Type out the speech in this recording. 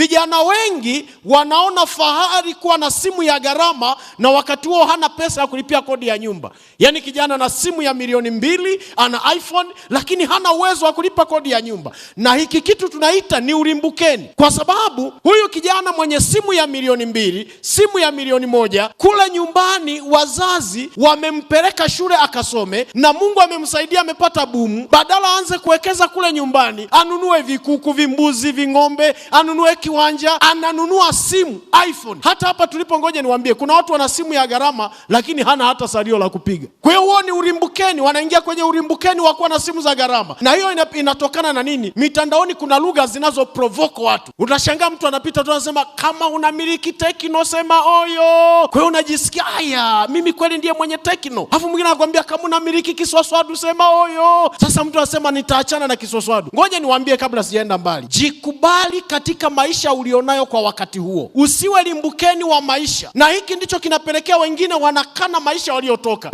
Vijana wengi wanaona fahari kuwa na simu ya gharama, na wakati huo hana pesa ya kulipia kodi ya nyumba. Yaani kijana na simu ya milioni 2, ana iPhone, lakini hana uwezo wa kulipa kodi ya nyumba. Na hiki kitu tunaita ni ulimbukeni, kwa sababu huyu kijana mwenye simu ya milioni 2, simu ya milioni 1, kule nyumbani wazazi wamempeleka shule akasome, na Mungu amemsaidia, amepata bumu. Badala aanze kuwekeza kule nyumbani, anunue vikuku, vimbuzi, ving'ombe, anunue kiwanja, ananunua simu, iPhone. Hata hapa tulipo, ngoja niwaambie, kuna watu wana simu ya gharama lakini hana hata salio la kupiga. Kwa hiyo huo ni ulimbukeni, wanaingia kwenye ulimbukeni wa kuwa na simu za gharama. Na hiyo inatokana na nini? Mitandaoni kuna lugha zinazo provoke watu. Utashangaa mtu anapita tu anasema, kama unamiliki Tecno sema oyo. Kwa hiyo unajisikia haya, mimi kweli ndiye mwenye Tecno. Alafu mwingine anakuambia, kama unamiliki kiswaswadu sema oyo. Sasa mtu anasema nitaachana na kiswaswadu. Ngoja niwaambie kabla sijaenda mbali, jikubali katika maisha ulionayo kwa wakati huo. Usiwe limbukeni wa maisha. Na hiki ndicho kinapelekea wengine wanakana maisha waliotoka.